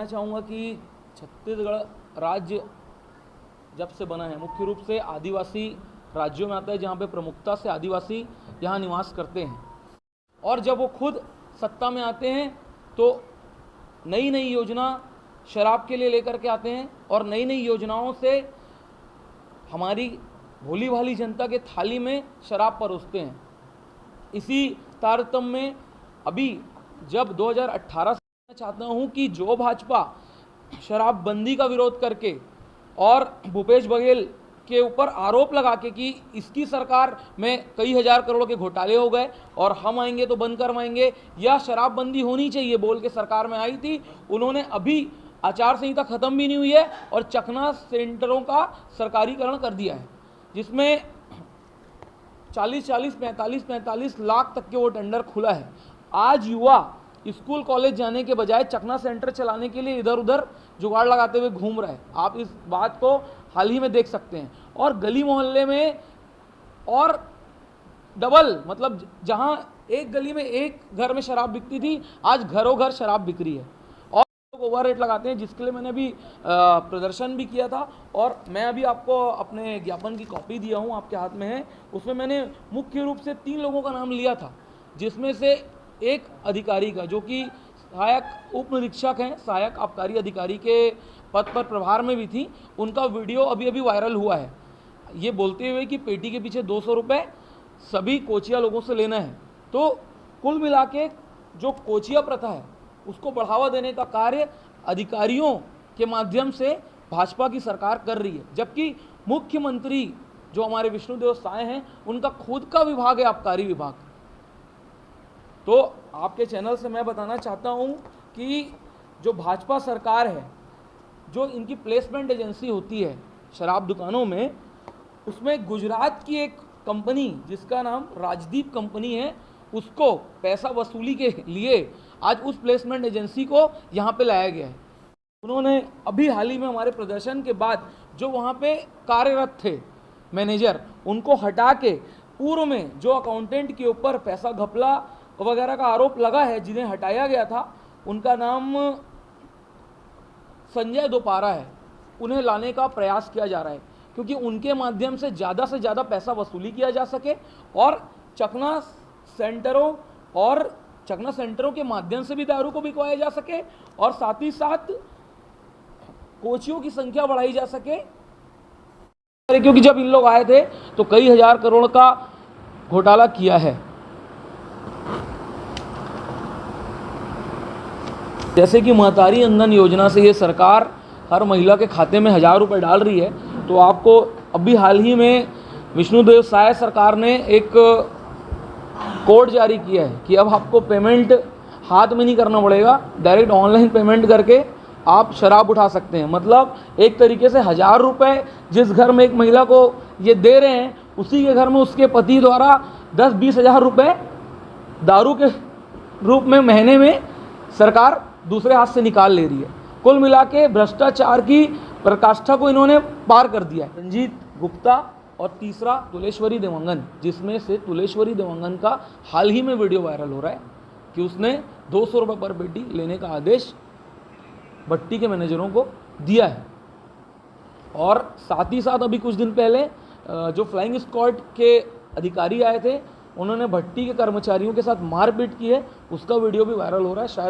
बताना चाहूँगा कि छत्तीसगढ़ राज्य जब से बना है मुख्य रूप से आदिवासी राज्यों में आता है, जहाँ पे प्रमुखता से आदिवासी यहाँ निवास करते हैं। और जब वो खुद सत्ता में आते हैं तो नई नई योजना शराब के लिए लेकर के आते हैं और नई नई योजनाओं से हमारी भोली भाली जनता के थाली में शराब परोसते हैं। इसी तारतम्य में अभी जब 2018 से मैं चाहता हूं कि जो भाजपा शराबबंदी का विरोध करके और भूपेश बघेल के ऊपर आरोप लगा के कि इसकी सरकार में कई हजार करोड़ के घोटाले हो गए और हम आएंगे तो बंद करवाएंगे या शराबबंदी होनी चाहिए बोल के सरकार में आई थी, उन्होंने अभी आचार संहिता खत्म भी नहीं हुई है और चखना सेंटरों का सरकारीकरण कर दिया है, जिसमें 45 लाख तक के वो टेंडर खुला है। आज युवा स्कूल कॉलेज जाने के बजाय चखना सेंटर चलाने के लिए इधर उधर जुगाड़ लगाते हुए घूम रहा है। आप इस बात को हाल ही में देख सकते हैं। और गली मोहल्ले में और डबल, मतलब जहां एक गली में एक घर में शराब बिकती थी, आज घरों घर शराब बिक रही है और लोग ओवर रेट लगाते हैं, जिसके लिए मैंने अभी प्रदर्शन भी किया था और मैं अभी आपको अपने ज्ञापन की कॉपी दिया हूं, आपके हाथ में है। उसमें मैंने मुख्य रूप से 3 लोगों का नाम लिया था, जिसमें से एक अधिकारी का जो कि सहायक उप निरीक्षक हैं, सहायक आबकारी अधिकारी के पद पर प्रभार में भी थी, उनका वीडियो अभी अभी वायरल हुआ है, ये बोलते हुए कि पेटी के पीछे 200 रुपये सभी कोचिया लोगों से लेना है। तो कुल मिला के जो कोचिया प्रथा है उसको बढ़ावा देने का कार्य अधिकारियों के माध्यम से भाजपा की सरकार कर रही है, जबकि मुख्यमंत्री जो हमारे विष्णुदेव साय हैं उनका खुद का विभाग है आबकारी विभाग। तो आपके चैनल से मैं बताना चाहता हूं कि जो भाजपा सरकार है, जो इनकी प्लेसमेंट एजेंसी होती है शराब दुकानों में, उसमें गुजरात की एक कंपनी जिसका नाम राजदीप कंपनी है, उसको पैसा वसूली के लिए आज उस प्लेसमेंट एजेंसी को यहाँ पे लाया गया है। उन्होंने अभी हाल ही में हमारे प्रदर्शन के बाद जो वहाँ पे कार्यरत थे मैनेजर, उनको हटा के पूर्व में जो अकाउंटेंट के ऊपर पैसा घपला वगैरह का आरोप लगा है, जिन्हें हटाया गया था, उनका नाम संजय दोपारा है, उन्हें लाने का प्रयास किया जा रहा है, क्योंकि उनके माध्यम से ज़्यादा पैसा वसूली किया जा सके और चखना सेंटरों के माध्यम से भी दारू को बिकवाया जा सके और साथ ही साथ कोचियों की संख्या बढ़ाई जा सके। क्योंकि जब इन लोग आए थे तो कई हजार करोड़ का घोटाला किया है। जैसे कि महतारी अंधन योजना से ये सरकार हर महिला के खाते में 1000 रुपये डाल रही है, तो आपको अभी हाल ही में विष्णुदेव साय सरकार ने एक कोड जारी किया है कि अब आपको पेमेंट हाथ में नहीं करना पड़ेगा, डायरेक्ट ऑनलाइन पेमेंट करके आप शराब उठा सकते हैं। मतलब एक तरीके से 1000 रुपये जिस घर में एक महिला को ये दे रहे हैं, उसी के घर में उसके पति द्वारा 10-20 हज़ार रुपये दारू के रूप में महीने में सरकार दूसरे हाथ से निकाल ले रही है। कुल मिला के भ्रष्टाचार की प्रकाष्ठा को इन्होंने पार कर दिया है। रंजीत गुप्ता और तीसरा तुलेश्वरी देवांगन, जिसमें से तुलेश्वरी देवांगन का हाल ही में वीडियो वायरल हो रहा है कि उसने 200 रुपये पर पेटी लेने का आदेश भट्टी के मैनेजरों को दिया है। और साथ ही साथ अभी कुछ दिन पहले जो फ्लाइंग स्क्वाड के अधिकारी आए थे, उन्होंने भट्टी के कर्मचारियों के साथ मारपीट की है, उसका वीडियो भी वायरल हो रहा है। शायद